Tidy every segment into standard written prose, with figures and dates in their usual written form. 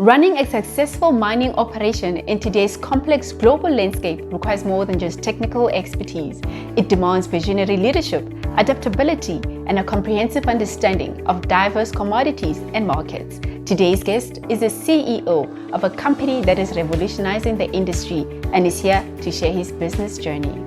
Running a successful mining operation in today's complex global landscape requires more than just technical expertise. It demands visionary leadership, adaptability, and a comprehensive understanding of diverse commodities and markets. Today's guest is the CEO of a company that is revolutionizing the industry and is here to share his business journey.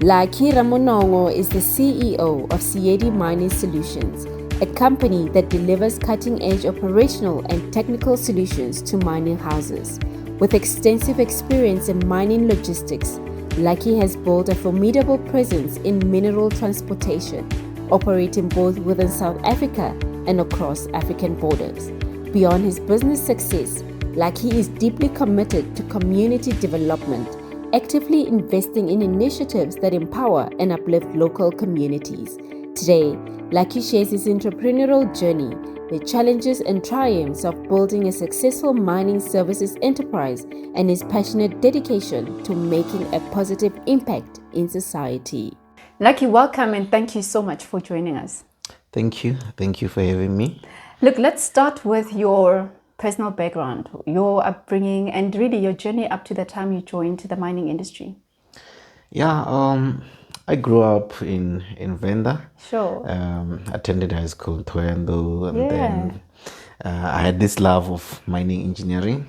Lucky Ramunongo is the CEO of Seedi Mining Solutions, a company that delivers cutting-edge operational and technical solutions to mining houses. With extensive experience in mining logistics, Lucky has built a formidable presence in mineral transportation, operating both within South Africa and across African borders. Beyond his business success, Lucky is deeply committed to community development, actively investing in initiatives that empower and uplift local communities. Today, Lucky shares his entrepreneurial journey, the challenges and triumphs of building a successful mining services enterprise, and his passionate dedication to making a positive impact in society. Lucky, welcome and thank you so much for joining us. Thank you. Thank you for having me. Look, let's start with your personal background, your upbringing, and really your journey up to the time you joined the mining industry. I grew up in Venda. Sure. Attended high school in Toyando, and then I had this love of mining engineering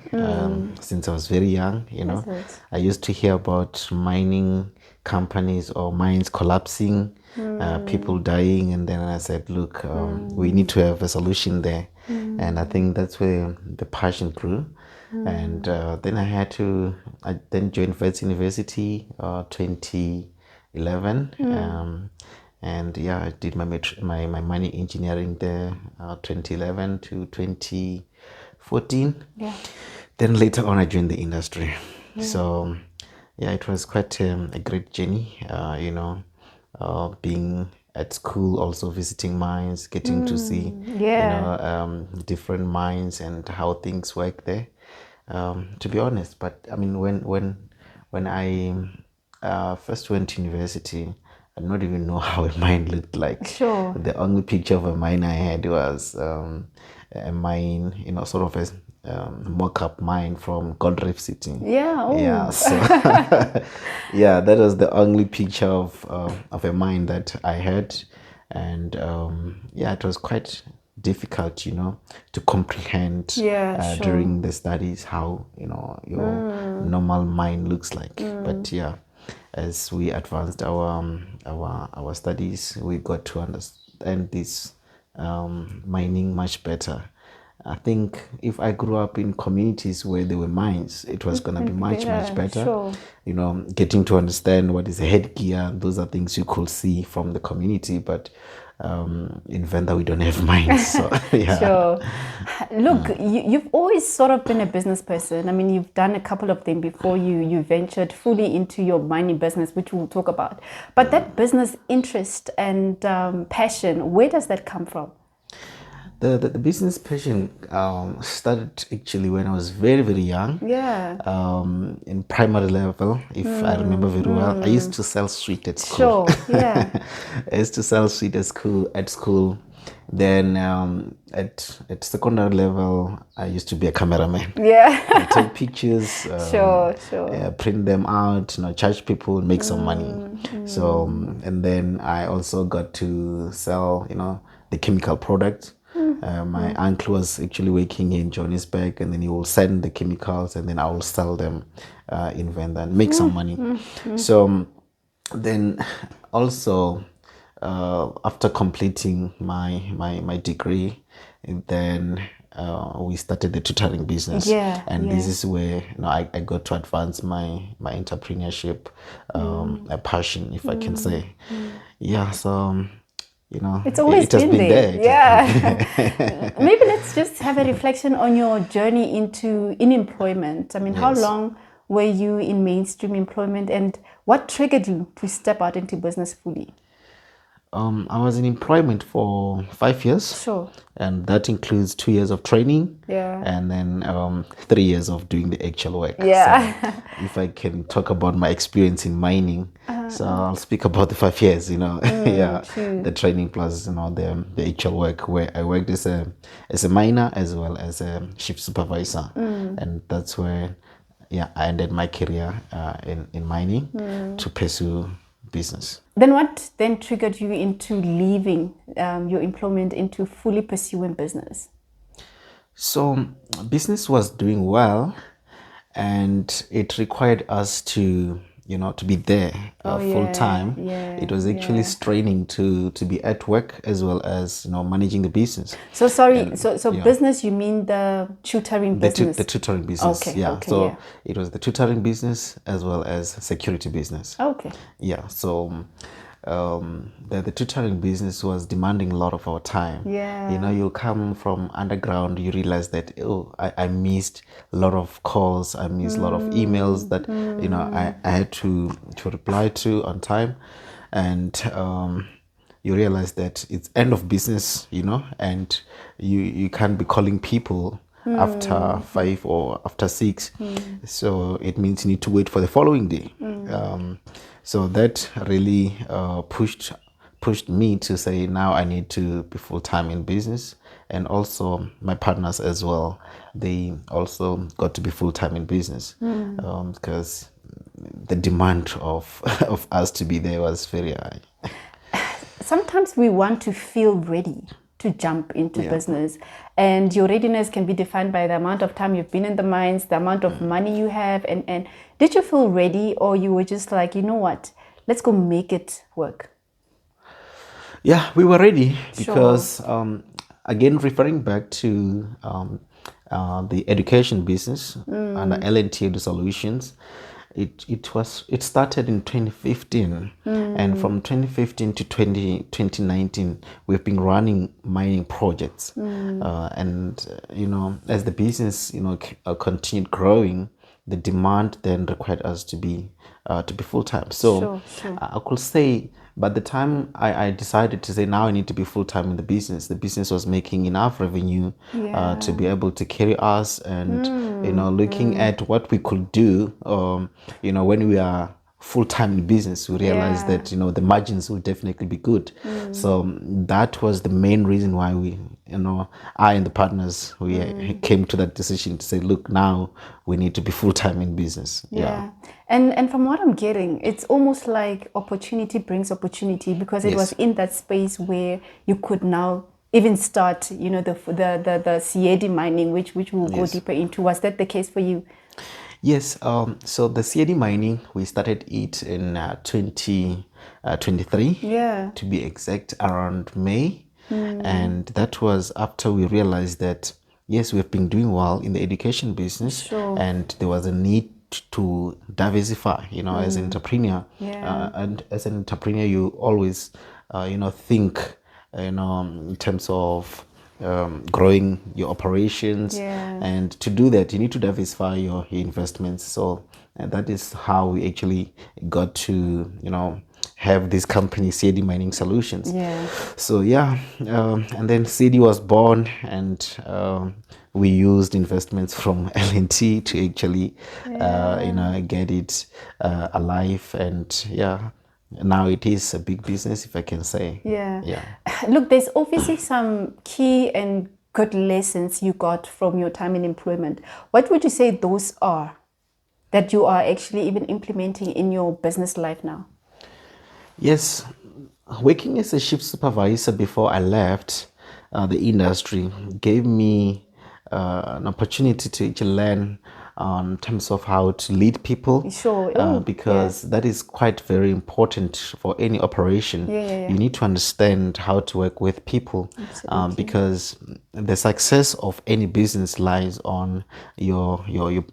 since I was very young. I used to hear about mining companies or mines collapsing, people dying, and then I said, look, we need to have a solution there. And I think that's where the passion grew. And then I then joined Wits University 2011, and I did my mining engineering there 2011 to 2014. Then later on I joined the industry. So it was quite a great journey, being at school, also visiting mines, getting to see different mines and how things work there, to be honest. But I mean, when I first went to university, I did not even know how a mine looked like. Sure. The only picture of a mine I had was a mine, sort of a mock-up mine from Gold Reef City. So that was the only picture of a mine that I had. And it was quite difficult, to comprehend during the studies how, your normal mine looks like. But as we advanced our studies, we got to understand this mining much better. I think if I grew up in communities where there were mines, it was going to be much better. Sure. Getting to understand what is a headgear, those are things you could see from the community. But in Venda, we don't have mines. So, Sure. Look, you've always sort of been a business person. I mean, you've done a couple of them before you ventured fully into your mining business, which we'll talk about. But that business interest and passion, where does that come from? The business passion started actually when I was very, very young. In primary level, if I remember very well. I used to sell sweet at school. Sure, I used to sell sweet at school. Then at secondary level, I used to be a cameraman. I take pictures, print them out, charge people, make some money. So, and then I also got to sell, the chemical products. My uncle was actually working in Johannesburg, and then he will send the chemicals, and then I will sell them in Venda and make some money. So then also after completing my degree, then we started the tutoring business, this is where I got to advance my entrepreneurship, a passion, if I can say. So. It's always been there. Maybe let's just have a reflection on your journey in employment. I mean, how long were you in mainstream employment, and what triggered you to step out into business fully? I was in employment for 5 years. Sure. And that includes 2 years of training. Yeah. And then 3 years of doing the actual work. Yeah. So if I can talk about my experience in mining, So I'll speak about the 5 years, the training plus, the actual work, where I worked as a miner as well as a shift supervisor. And that's where, I ended my career in mining to pursue business. Then what then triggered you into leaving your employment into fully pursuing business? So business was doing well, and it required us to be there full time. It was actually straining to be at work as well as managing the business. So sorry, so business, you mean the tutoring business? The tutoring business. Okay, it was the tutoring business as well as security business. Okay. Yeah. So the tutoring business was demanding a lot of our time. You come from underground, you realize that I missed a lot of calls, I missed a lot of emails that I had to reply to on time, and you realize that it's end of business, and you can't be calling people after 5 or after 6. So it means you need to wait for the following day. So that really pushed me to say, now I need to be full-time in business. And also my partners as well, they also got to be full-time in business, because the demand of us to be there was very high. Sometimes we want to feel ready to jump into business, and your readiness can be defined by the amount of time you've been in the mines, the amount of money you have, and did you feel ready, or you were just like, you know what, let's go make it work? Yeah, we were ready because again, referring back to the education business under Seedi Solutions, it started in 2015, and from 2015 to 2019 we've been running mining projects, and as the business continued growing, the demand then required us to be full-time. So I could say by the time I decided to say, now I need to be full-time in the business was making enough revenue to be able to carry us, and looking at what we could do, when we are full-time in business, we realized that the margins will definitely be good. So that was the main reason why we I and the partners, we came to that decision to say, look, now we need to be full-time in business. And from what I'm getting, it's almost like opportunity brings opportunity, because it was in that space where you could now even start the Seedi mining, which we'll go deeper into. Was that the case for you? Yes, so the Seedi mining, we started it in 2023, to be exact, around May. And that was after we realized that, yes, we've been doing well in the education business, and there was a need to diversify, as an entrepreneur. And as an entrepreneur, you always, think, in terms of growing your operations, and to do that you need to diversify your investments. So that is how we actually got to have this company, Seedi Mining Solutions. So and then Seedi was born, and we used investments from L&T to actually get it alive, and now it is a big business, if I can say. Look, there's obviously some key and good lessons you got from your time in employment. What would you say those are that you are actually even implementing in your business life now? Yes, working as a shift supervisor before I left the industry gave me an opportunity to actually learn in terms of how to lead people, because that is quite very important for any operation. You need to understand how to work with people, because the success of any business lies on your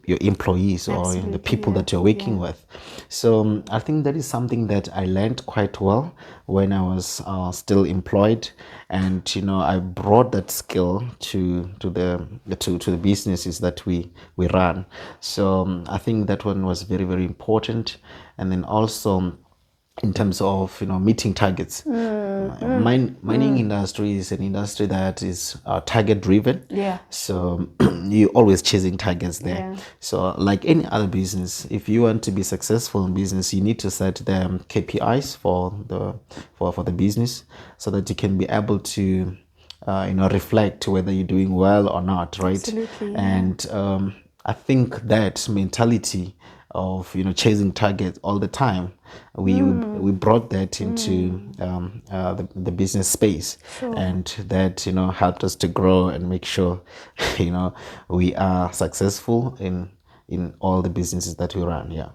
employees, or the people that you're working with. So I think that is something that I learned quite well when I was still employed, and I brought that skill to the businesses that we run. So I think that one was very, very important. And then also in terms of meeting targets, Mining industry is an industry that is target driven. Yeah. So you're always chasing targets there. Yeah. So like any other business, if you want to be successful in business, you need to set the KPIs for the business so that you can be able to reflect whether you're doing well or not, right? Absolutely, yeah. And I think that mentality of chasing targets all the time, we brought that into the business space. Sure. And that helped us to grow and make sure we are successful in all the businesses that we run. Yeah.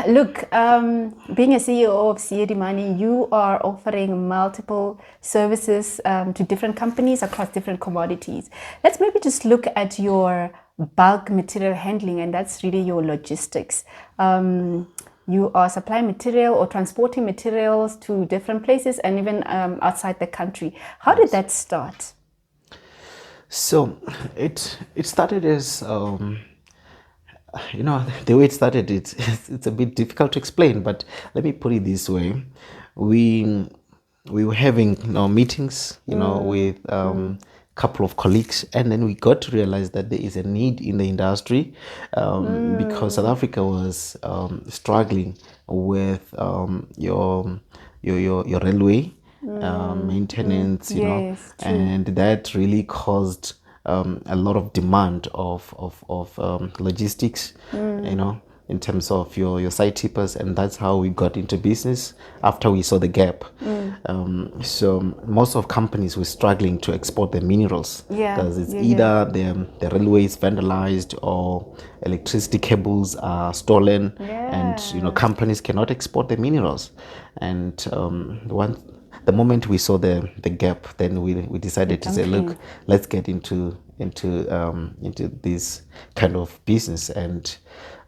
Look, being a CEO of Seedi Mining, you are offering multiple services to different companies across different commodities. Let's maybe just look at your bulk material handling, and that's really your logistics. You are supplying material or transporting materials to different places and even outside the country. How did that start? So it started as the way it started, it's a bit difficult to explain, but let me put it this way. We were having meetings with couple of colleagues, and then we got to realize that there is a need in the industry because South Africa was struggling with your railway maintenance, Yes, true. and that really caused a lot of demand of logistics, in terms of your site tippers, and that's how we got into business after we saw the gap. So most of companies were struggling to export their minerals because it's either the railway is vandalized or electricity cables are stolen, and companies cannot export the minerals. And the moment we saw the gap, then we decided to say, look, let's get into this kind of business and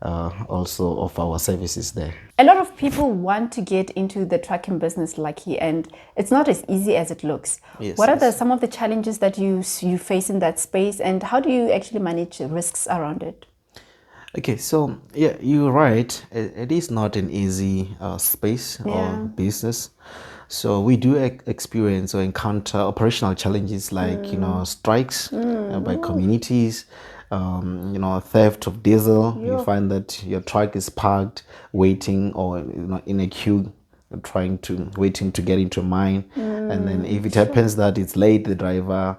also of our services there. A lot of people want to get into the trucking business, Lucky, and it's not as easy as it looks. Yes, what are some of the challenges that you face in that space, and how do you actually manage risks around it? Okay, so yeah, you're right. It is not an easy space or business. So we do experience or encounter operational challenges like strikes by communities, theft of diesel. You find that your truck is parked waiting or in a queue waiting to get into a mine, and then if it happens that it's late, the driver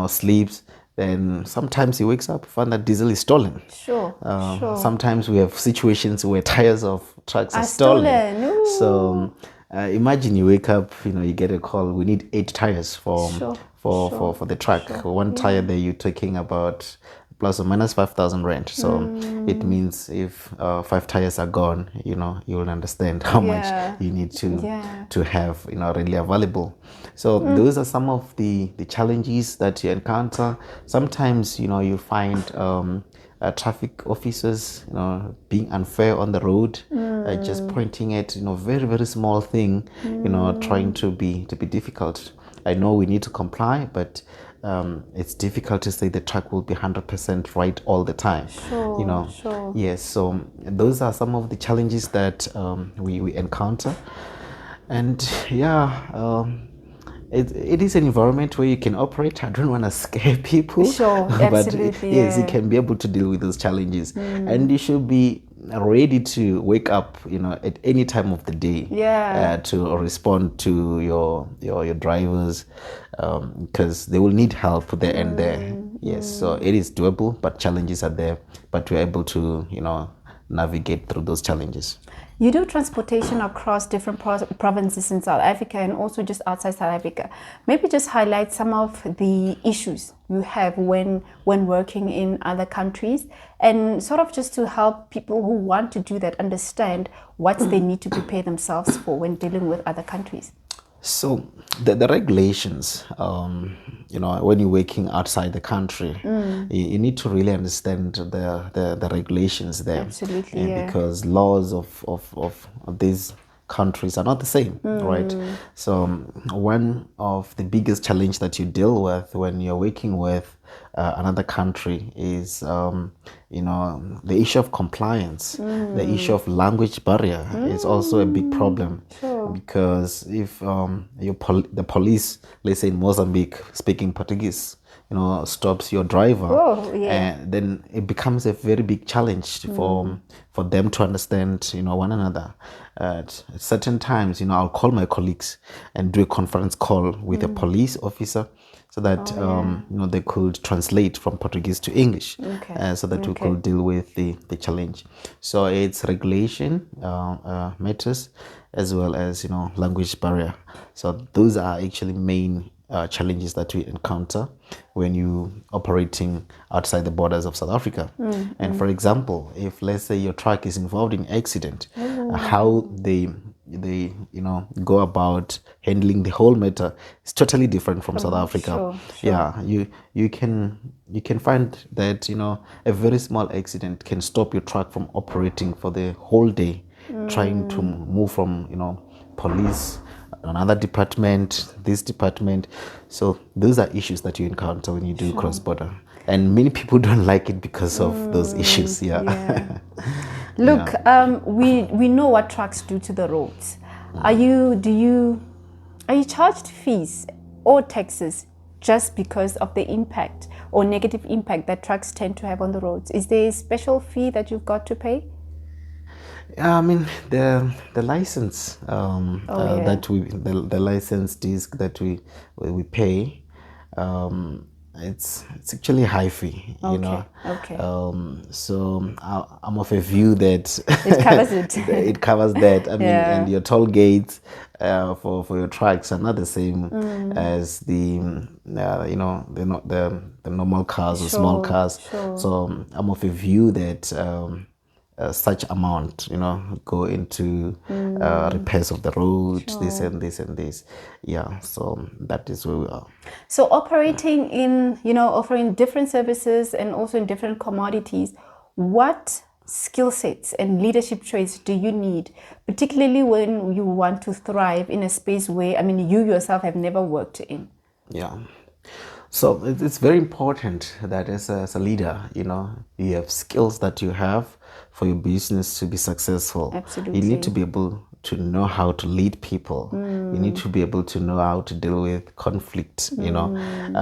sleeps, then sometimes he wakes up, find that diesel is stolen. Sure. Sometimes we have situations where tires of trucks are stolen. Ooh. So imagine you wake up, you get a call, we need 8 tires for the truck. One tire there, you're talking about plus or minus 5,000 rand. So it means if 5 tires are gone, you will understand how much you need to have readily available. So those are some of the challenges that you encounter. Sometimes you find traffic officers being unfair on the road, just pointing at very, very small thing, trying to be difficult. I know we need to comply, but it's difficult to say the truck will be 100% right all the time. Sure. Yes, so those are some of the challenges that we encounter. And it is an environment where you can operate. I don't want to scare people. Sure, absolutely. But yes, you can be able to deal with those challenges. And you should be ready to wake up, at any time of the day to respond to your drivers, because they will need help there and there. Yes, so it is doable, but challenges are there. But we're able to, navigate through those challenges. You do transportation across different provinces in South Africa and also just outside South Africa. Maybe just highlight some of the issues you have when working in other countries, and sort of just to help people who want to do that understand what they need to prepare themselves for when dealing with other countries. So the regulations, when you're working outside the country, you need to really understand the regulations there. Absolutely, because laws of these countries are not the same, right? So one of the biggest challenge that you deal with when you're working with another country is the issue of compliance. The issue of language barrier is also a big problem. Because if the police, let's say in Mozambique, speaking Portuguese, stops your driver, and then it becomes a very big challenge for them to understand, one another. At certain times, I'll call my colleagues and do a conference call with a police officer, so that they could translate from Portuguese to English, so that we could deal with the challenge. So it's regulation matters, as well as language barrier. So those are actually main challenges that we encounter when you operating outside the borders of South Africa. And for example, if let's say your truck is involved in accident, how they go about handling the whole matter is totally different from South Africa. Yeah, you can find that a very small accident can stop your truck from operating for the whole day, trying to move from police, another department, this department. So those are issues that you encounter when you do cross-border, and many people don't like it because of those issues. Look, we know what trucks do to the roads. Are you charged fees or taxes just because of the impact or negative impact that trucks tend to have on the roads? Is there a special fee that you've got to pay? I mean, the license that the license disc that we pay, it's actually high fee, so I'm of a view that it covers it. It covers that. I mean, and your toll gates for your trucks are not the same as the the normal cars or small cars. So I'm of a view that such amount go into repairs of the road, this and this and this. So that is where we are. So operating in offering different services and also in different commodities, what skill sets and leadership traits do you need, particularly when you want to thrive in a space where you yourself have never worked in? So it's very important that as a leader, you have skills that you have for your business to be successful. Absolutely. You need to be able to know how to lead people. You need to be able to know how to deal with conflict,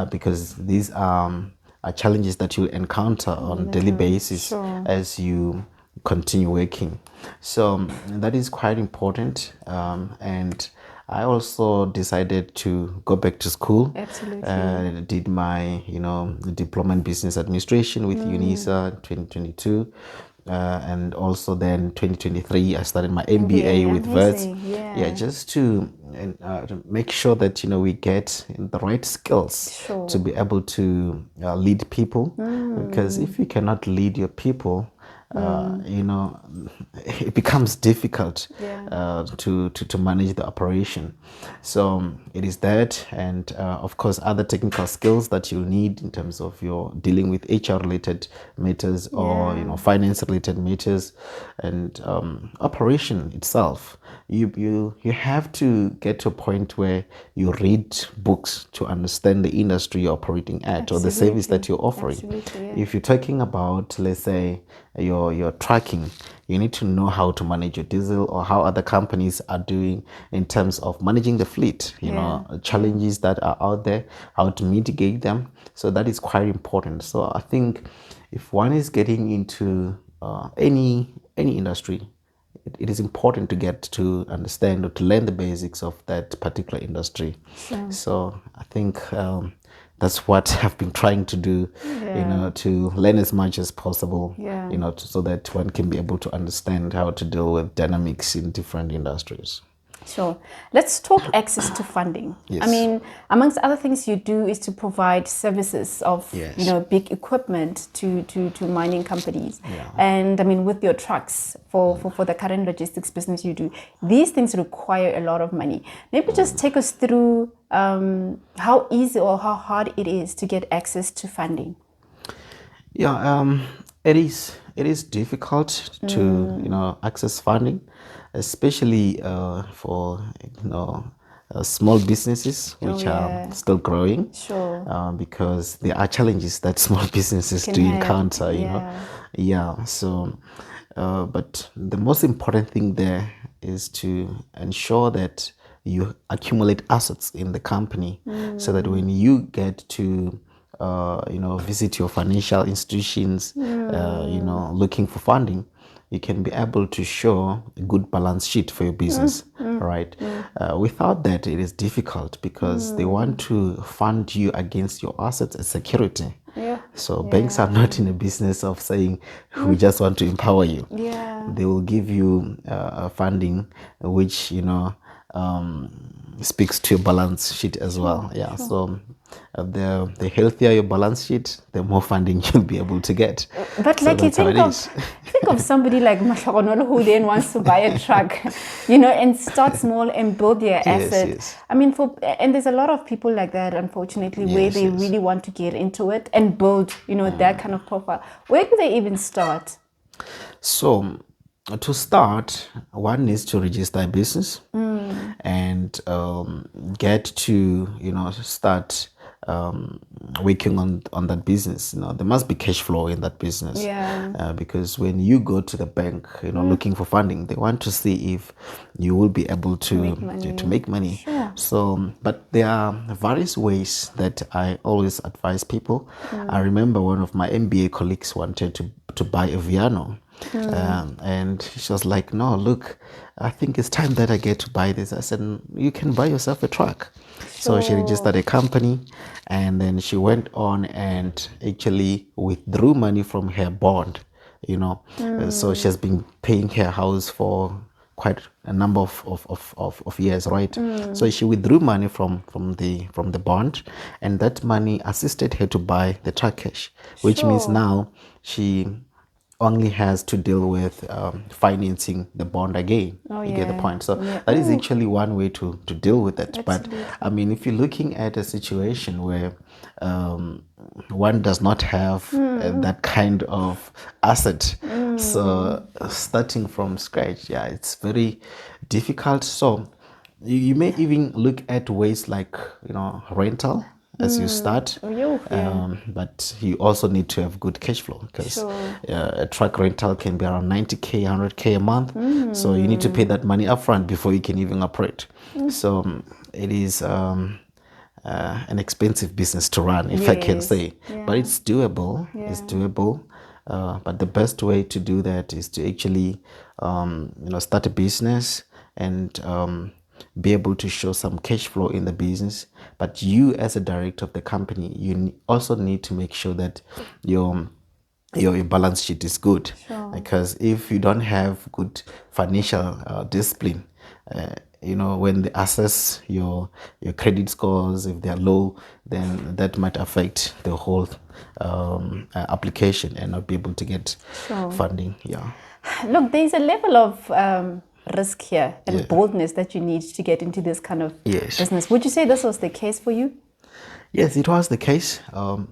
because these are challenges that you encounter on a daily basis as you continue working. So that is quite important. And I also decided to go back to school. Absolutely. Did my, diploma in business administration with UNISA 2022. And also then 2023, I started my MBA with VERTS. Just to make sure that, we get the right skills to be able to lead people. Because if you cannot lead your people, it becomes difficult to manage the operation. So it is that, and of course other technical skills that you need in terms of your dealing with HR related matters or finance related matters, and operation itself. You have to get to a point where you read books to understand the industry you're operating at or the service that you're offering. If you're talking about, let's say, your tracking, you need to know how to manage your diesel or how other companies are doing in terms of managing the fleet, challenges that are out there, how to mitigate them. So that is quite important. So I think if one is getting into any industry, it is important to get to understand or to learn the basics of that particular industry. So I think that's what I've been trying to do, to learn as much as possible, so that one can be able to understand how to deal with dynamics in different industries. Sure. Let's talk access to funding. Yes. I mean, amongst other things you do is to provide services of, big equipment to mining companies. And I mean, with your trucks for the current logistics business you do, these things require a lot of money. Maybe just take us through how easy or how hard it is to get access to funding. It is difficult to access funding, especially for small businesses which are still growing. Because there are challenges that small businesses do encounter. So but the most important thing there is to ensure that you accumulate assets in the company, so that when you get to visit your financial institutions, looking for funding, you can be able to show a good balance sheet for your business, right? Without that, it is difficult, because they want to fund you against your assets as security. So banks are not in a business of saying, we just want to empower you. They will give you funding which speaks to your balance sheet as well. So the healthier your balance sheet, the more funding you'll be able to get. But so like, you think of somebody like Mahlogonolo, who then wants to buy a truck, and start small and build their asset. I mean, and there's a lot of people like that, unfortunately, where they really want to get into it and build, that kind of profile. Where do they even start? So to start, one needs to register a business and get to start working on that business. There must be cash flow in that business, because when you go to the bank looking for funding, they want to see if you will be able to make money. So, but there are various ways that I always advise people. I remember one of my MBA colleagues wanted to buy a piano. And she was like, no, look, I think it's time that I get to buy this. I said, you can buy yourself a truck. So she registered a company, and then she went on and actually withdrew money from her bond, So she has been paying her house for quite a number of years, right? So she withdrew money from the bond, and that money assisted her to buy the truck cash, which means now she only has to deal with financing the bond again. You get the point. So that is actually one way to deal with it. Absolutely. But I mean, if you're looking at a situation where one does not have that kind of asset, so starting from scratch, it's very difficult. So you may even look at ways like rental as you start, but you also need to have good cash flow, because a truck rental can be around 90k 100k a month, so you need to pay that money upfront before you can even operate. So it is an expensive business to run, if I can say, but it's doable. It's doable. But the best way to do that is to actually start a business and be able to show some cash flow in the business. But you, as a director of the company, you also need to make sure that your balance sheet is good, because if you don't have good financial discipline, when they assess your credit scores, if they're low, then that might affect the whole application and not be able to get funding. Look, there's a level of risk here and boldness that you need to get into this kind of business. Would you say this was the case for you? Yes, it was the case.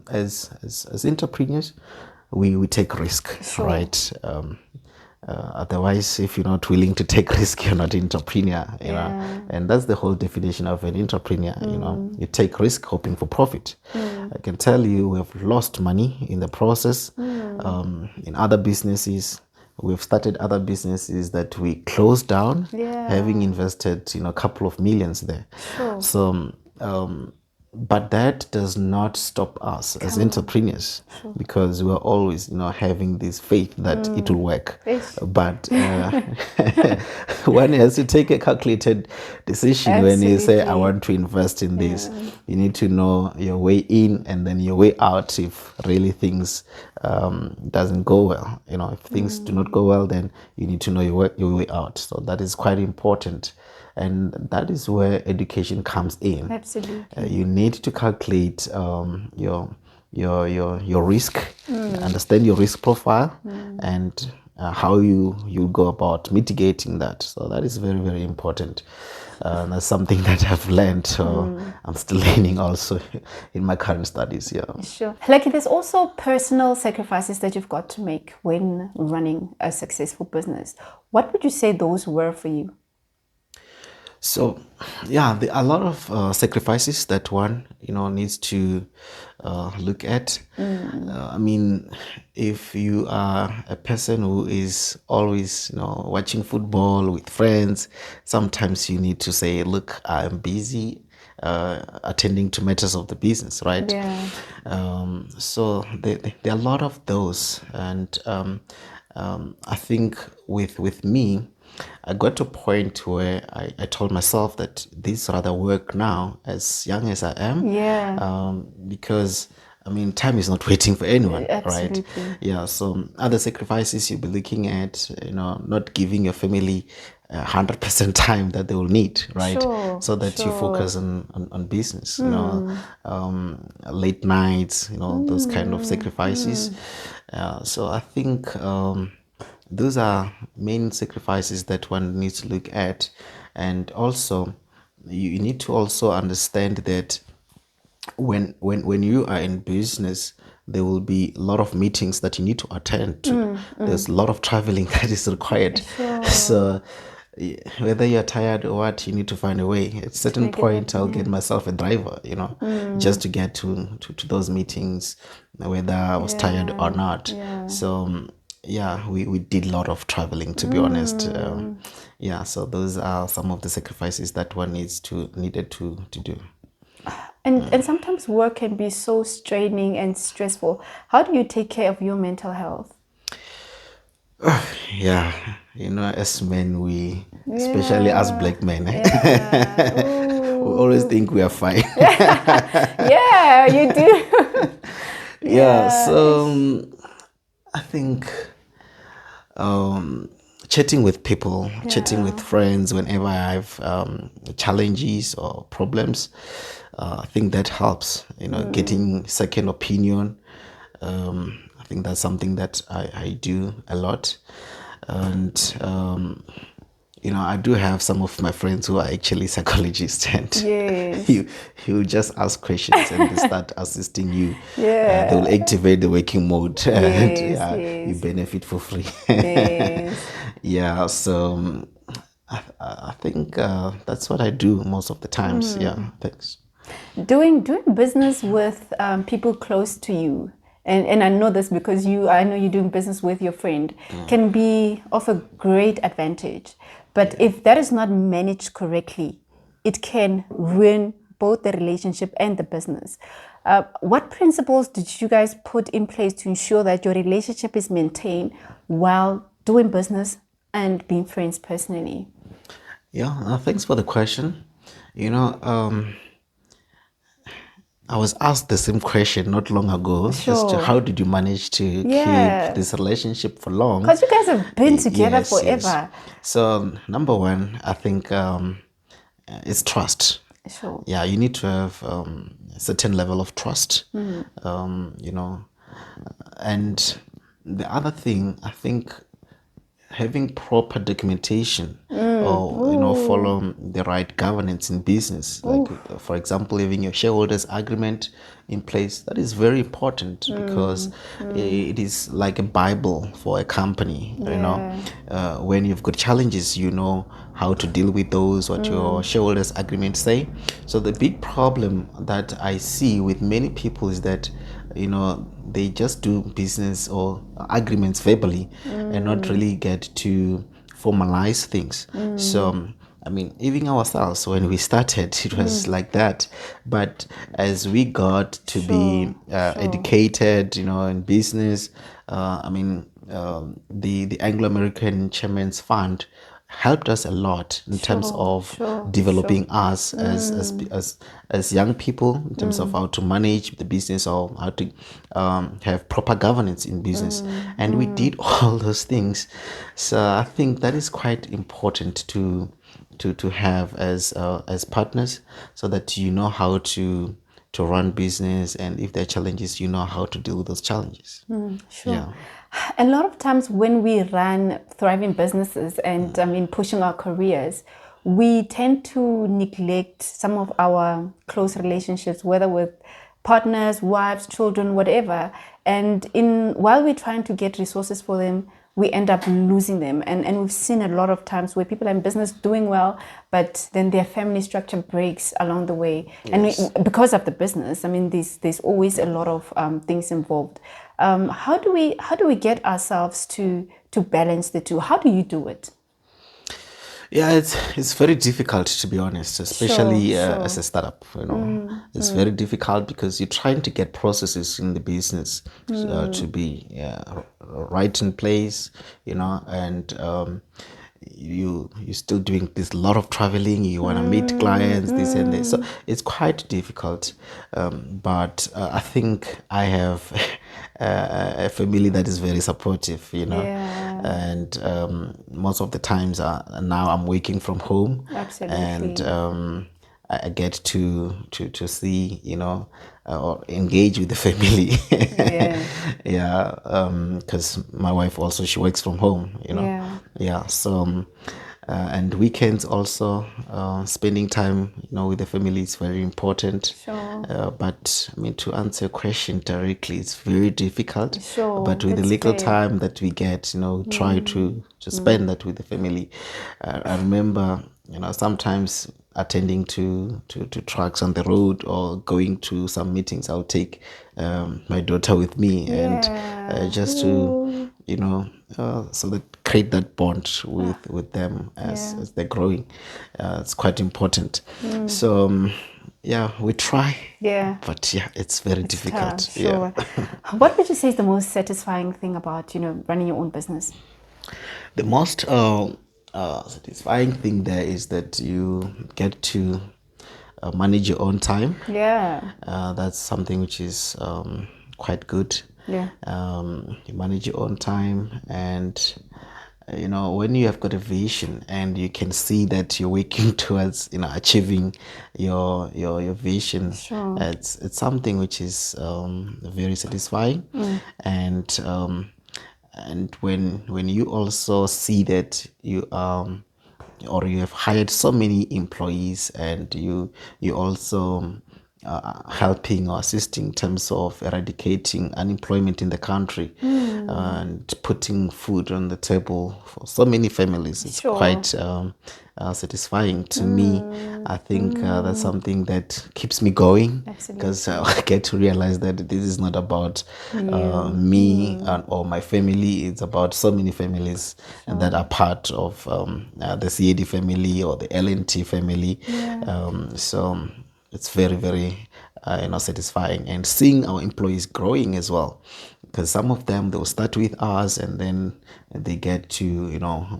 As entrepreneurs, we take risk, right? Otherwise, if you're not willing to take risk, you're not an entrepreneur, and that's the whole definition of an entrepreneur. You take risk hoping for profit. I can tell you, we have lost money in the process. In other businesses, we've started other businesses that we closed down, having invested a couple of millions there. So but that does not stop us as entrepreneurs, because we're always having this faith that it will work. But one has to take a calculated decision. When you say, I want to invest in this, you need to know your way in and then your way out if really things doesn't go well. If things do not go well, then you need to know your way out. So that is quite important. And that is where education comes in. Absolutely. You need to calculate your risk, understand your risk profile, and how you go about mitigating that. So that is very, very important. That's something that I've learned. So I'm still learning also in my current studies. Sure. Like, there's also personal sacrifices that you've got to make when running a successful business. What would you say those were for you? So, yeah, there are a lot of sacrifices that one, needs to look at. I mean, if you are a person who is always, watching football with friends, sometimes you need to say, look, I'm busy attending to matters of the business, right? Yeah. So there are a lot of those. And I think with me, I got to a point where I told myself that this rather work now as young as I am. Yeah. Because I mean, time is not waiting for anyone, Absolutely. right? Yeah. So other sacrifices you'll be looking at, not giving your family 100% time that they will need, right? Sure, So that you focus on business, late nights, those kind of sacrifices. So I think those are main sacrifices that one needs to look at. And also, you need to also understand that when you are in business, there will be a lot of meetings that you need to attend to. There's a lot of traveling that is required. Sure. So whether you're tired or what, you need to find a way. At a certain point, I'll get myself a driver, just to get to those meetings, whether I was tired or not. So yeah, we did a lot of traveling, to be honest. Yeah, so those are some of the sacrifices that one needed to do. And sometimes work can be so straining and stressful. How do you take care of your mental health? Yeah, as men, especially as black men, we always think we are fine. Yeah, you do. Yeah, so I think chatting with people, chatting with friends whenever I have challenges or problems, I think that helps. Getting second opinion. I think that's something that I do a lot. And I do have some of my friends who are actually psychologists, and you just ask questions and they start assisting you. Yeah. They will activate the waking mode, and you benefit for free. Yeah, so I think that's what I do most of the times. Yeah, thanks. Doing business with people close to you, and I know this because I know you're doing business with your friend, can be of a great advantage. But if that is not managed correctly, it can ruin both the relationship and the business. What principles did you guys put in place to ensure that your relationship is maintained while doing business and being friends personally? Yeah, thanks for the question. I was asked the same question not long ago. As to how did you manage to keep this relationship for long? Because you guys have been together forever. Yes. So number one, I think it's trust. Sure. Yeah, you need to have a certain level of trust. And the other thing, I think, having proper documentation or follow the right governance in business, like for example having your shareholders agreement in place, that is very important because it is like a bible for a company. When you've got challenges, you know how to deal with those, what your shareholders agreement say. So the big problem that I see with many people is that they just do business or agreements verbally and not really get to formalize things. So I mean, even ourselves, when we started, it was like that. But as we got to be educated, in business, I mean, the Anglo-American Chairman's Fund helped us a lot in terms of developing us as young people, in terms of how to manage the business or how to have proper governance in business. And we did all those things. So I think that is quite important to have as partners, so that you know how to run business, and if there are challenges, you know how to deal with those challenges. Yeah. A lot of times when we run thriving businesses and pushing our careers, we tend to neglect some of our close relationships, whether with partners, wives, children, whatever. And while we're trying to get resources for them, we end up losing them. And we've seen a lot of times where people are in business doing well, but then their family structure breaks along the way. Yes. And because of the business, I mean, there's always a lot of things involved. How do we get ourselves to balance the two? How do you do it? Yeah, it's very difficult, to be honest, especially as a startup. It's very difficult because you're trying to get processes in the business to be right in place, and you're still doing this lot of traveling. You want to meet clients, this and this, so it's quite difficult. But I think I have a family that is very supportive, and most of the times now I'm working from home. Absolutely. And I get to see, or engage with the family. Because my wife also, she works from home, so and weekends also, spending time with the family is very important. Sure. But I mean, to answer your question directly, it's very difficult. Sure. But with the little time that we get, try to spend that with the family. I remember sometimes attending to trucks on the road or going to some meetings, I'll take my daughter with me, and just to so that create that bond with them as they're growing. It's quite important. So we try, but it's very difficult. Tough, sure. What would you say is the most satisfying thing about running your own business? The most satisfying thing there is that you get to manage your own time. That's something which is quite good. You manage your own time, and when you have got a vision and you can see that you're working towards achieving your vision, it's something which is very satisfying. And when you also see that you or you have hired so many employees, and you also helping or assisting in terms of eradicating unemployment in the country, and putting food on the table for so many families, it's quite satisfying to me. I think that's something that keeps me going, because I get to realize that this is not about me or my family. It's about so many families that are part of the Seedi family or the LNT family. So it's very, very satisfying, and seeing our employees growing as well, because some of them, they'll start with us and then they get to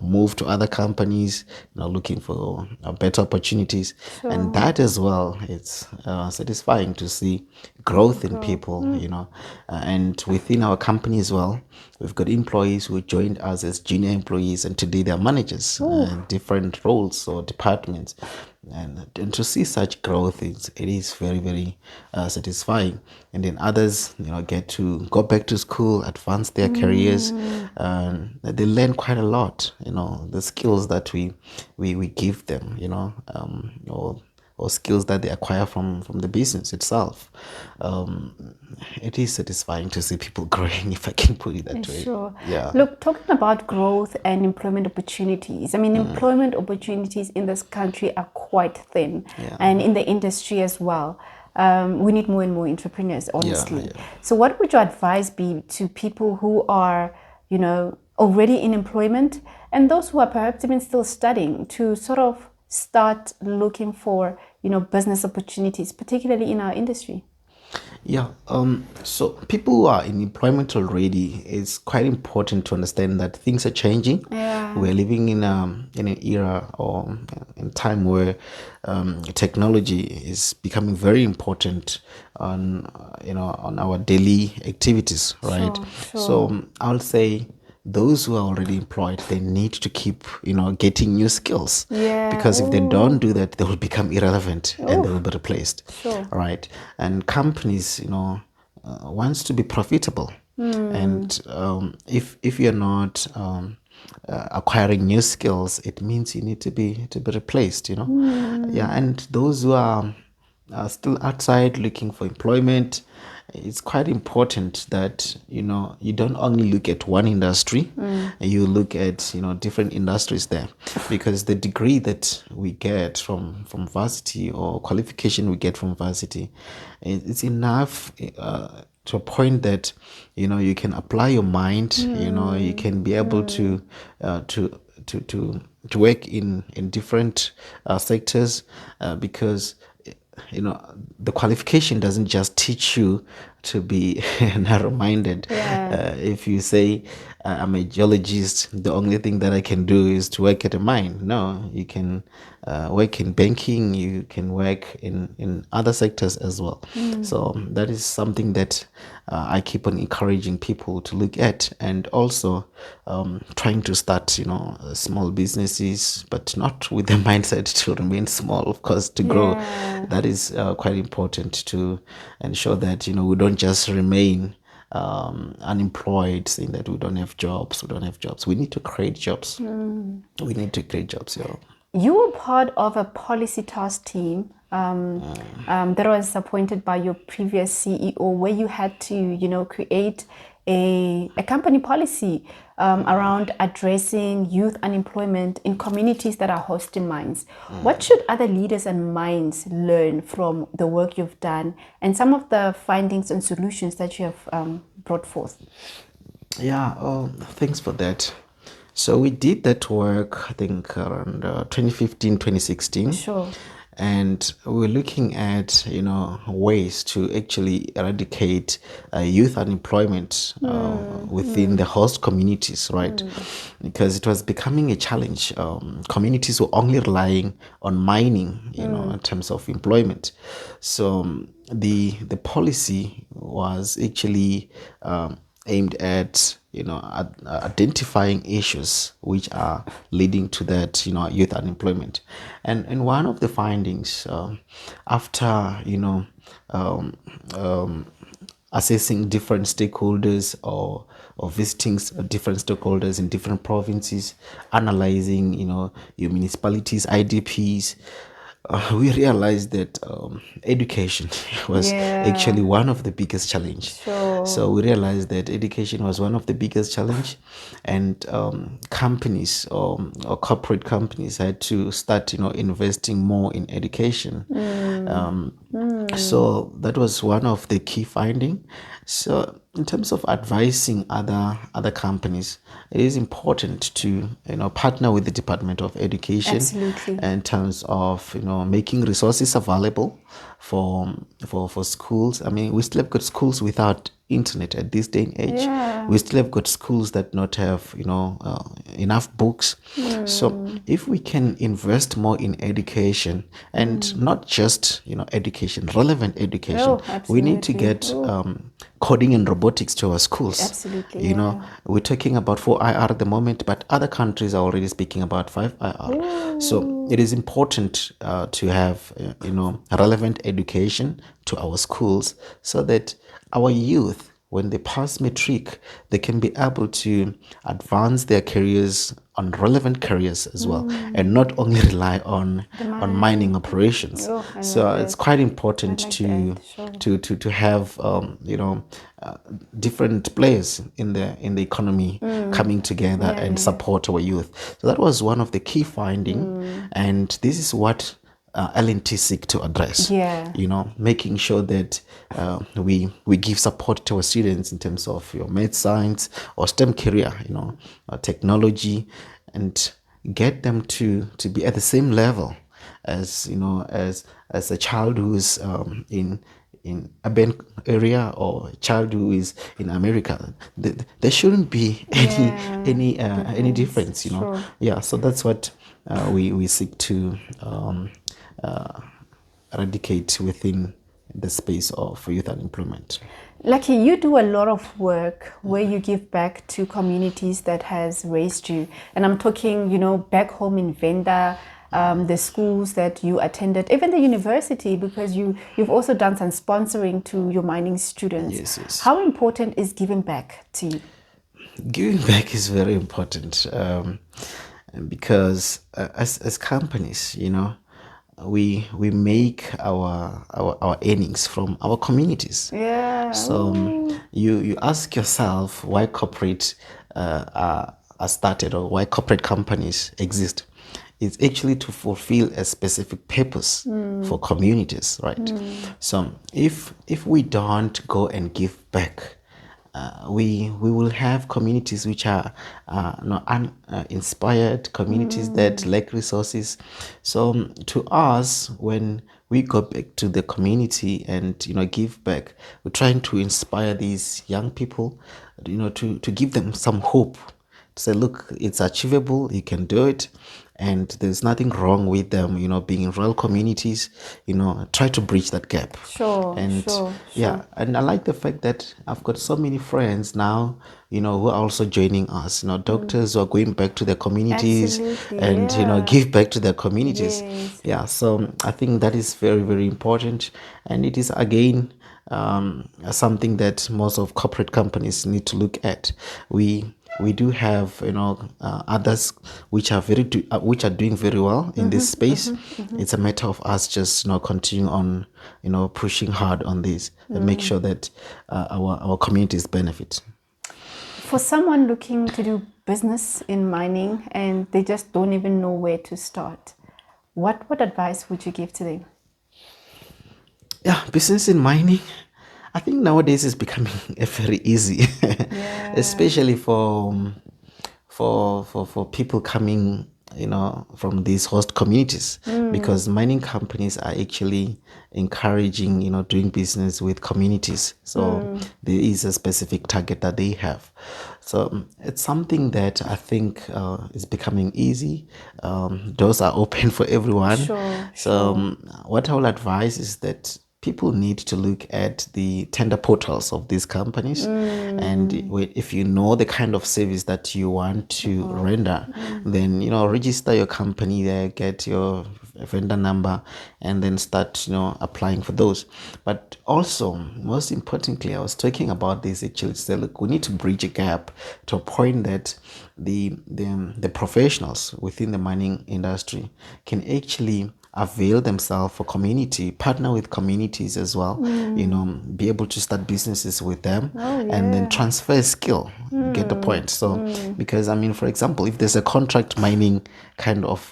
move to other companies, looking for better opportunities. And that as well, it's satisfying to see growth in people. And within our company as well, we've got employees who joined us as junior employees, and today they're managers in different roles or departments. And to see such growth, it is very, very satisfying. And then others get to go back to school, advance their careers, and they learn quite a lot, the skills that we give them, or skills that they acquire from the business itself. It is satisfying to see people growing, if I can put it that way. Sure. Look, talking about growth and employment opportunities, I mean, employment opportunities in this country are quite thin, and in the industry as well. We need more and more entrepreneurs, honestly. So what would your advice be to people who are, already in employment, and those who are perhaps even still studying, to sort of start looking for business opportunities, particularly in our industry? So people who are in employment already, it's quite important to understand that things are changing. We're living in an era or in time where technology is becoming very important on our daily activities, right? So I'll say those who are already employed, they need to keep getting new skills, because if they don't do that, they will become irrelevant and they will be replaced. Right? And companies wants to be profitable, and if you're not acquiring new skills, it means you need to be replaced. And those who are are still outside looking for employment, it's quite important that you don't only look at one industry. You look at different industries there, because the degree that we get from varsity, or qualification we get from varsity, it's enough to a point that you can apply your mind. You can be able to work in different sectors, because the qualification doesn't just teach you to be narrow-minded. If you say, I'm a geologist, the only thing that I can do is to work at a mine. No, you can work in banking, you can work in other sectors as well. So that is something that I keep on encouraging people to look at, and also trying to start small businesses, but not with the mindset to remain small, of course, to grow. That is quite important, to ensure that we don't just remain unemployed, saying that we don't have jobs. We need to create jobs. We need to create jobs. You were part of a policy task team that was appointed by your previous CEO, where you had to create a company policy around addressing youth unemployment in communities that are hosting mines. What should other leaders and mines learn from the work you've done, and some of the findings and solutions that you have brought forth? Thanks for that. So we did that work, I think, around 2015, 2016. Sure. And we're looking at, ways to actually eradicate youth unemployment within the host communities, right? Because it was becoming a challenge. Communities were only relying on mining, in terms of employment. So the policy was actually aimed at identifying issues which are leading to that youth unemployment. And one of the findings, after assessing different stakeholders, or visiting different stakeholders in different provinces, analyzing your municipalities, IDPs, we realized that education was actually one of the biggest challenge. Sure. So we realized that education was one of the biggest challenge, and companies or corporate companies had to start investing more in education. So that was one of the key findings. So in terms of advising other companies, it is important to partner with the Department of Education. Absolutely. In terms of making resources available for schools. I mean, we still have got schools without internet at this day and age. We still have got schools that not have enough books. So if we can invest more in education, and not just education, relevant education, we need to get coding and robotics to our schools. Absolutely. We're talking about 4IR at the moment, but other countries are already speaking about 5IR. So it is important to have relevant education to our schools, so that our youth, when they pass matric, they can be able to advance their careers on relevant careers as well, and not only rely on mining operations. So it's quite important to have different players in the economy coming together and support our youth. So that was one of the key findings, and this is what L&T seek to address. Making sure that we give support to our students in terms of your math, science, or STEM career, technology, and get them to be at the same level as as a child who is in urban area, or a child who is in America. There shouldn't be any difference. So that's what we seek to eradicate within the space of youth unemployment. Lucky, you do a lot of work where you give back to communities that has raised you, and I'm talking back home in Venda, the schools that you attended, even the university, because you've also done some sponsoring to your mining students. Yes. How important is giving back to you? Giving back is very important, because as companies, we make our earnings from our communities. Yeah. So you ask yourself why corporate are started, or why corporate companies exist. It's actually to fulfill a specific purpose for communities, right? So if we don't go and give back, we will have communities which are uninspired, communities that lack resources. So to us, when we go back to the community and give back, we're trying to inspire these young people, to give them some hope, to say, look, it's achievable, you can do it, and there's nothing wrong with them, being in rural communities. Try to bridge that gap. Sure. Yeah, and I like the fact that I've got so many friends now, who are also joining us, doctors who are going back to their communities. Absolutely, and give back to their communities. Yes. Yeah, so I think that is very, very important, and it is again something that most of corporate companies need to look at. We do have others which are doing very well in this space. It's a matter of us just continue on pushing hard on this and make sure that our communities benefit. For someone looking to do business in mining and they just don't even know where to start, what advice would you give to them? Yeah, business in mining, I think nowadays is becoming very easy, especially for people coming, from these host communities, because mining companies are actually encouraging, doing business with communities. So there is a specific target that they have. So it's something that I think is becoming easy. Doors are open for everyone. So what I will advise is that people need to look at the tender portals of these companies, and if you know the kind of service that you want to render, then register your company there, get your vendor number, and then start applying for those. But also, most importantly, I was talking about this actually, say, look, we need to bridge a gap to a point that the professionals within the mining industry can actually avail themselves for community, partner with communities as well, be able to start businesses with them, and then transfer skill, get the point. So because for example, if there's a contract mining kind of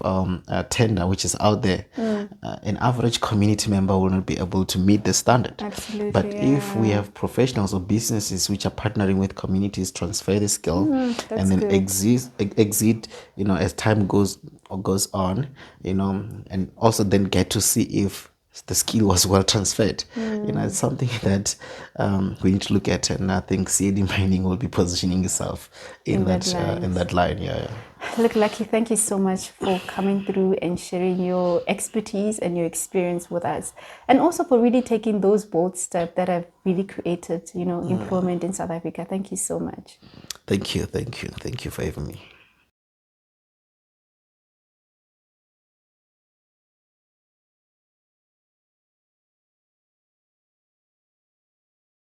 tender which is out there, an average community member will not be able to meet the standard. Absolutely, but if we have professionals or businesses which are partnering with communities, transfer the skill, and then exit as time goes on, and also then get to see if the skill was well transferred. It's something that we need to look at, and I think Seedi Mining will be positioning itself in that line. Yeah. Look, Lucky, thank you so much for coming through and sharing your expertise and your experience with us, and also for really taking those bold steps that have really created employment in South Africa. Thank you so much. Thank you for having me.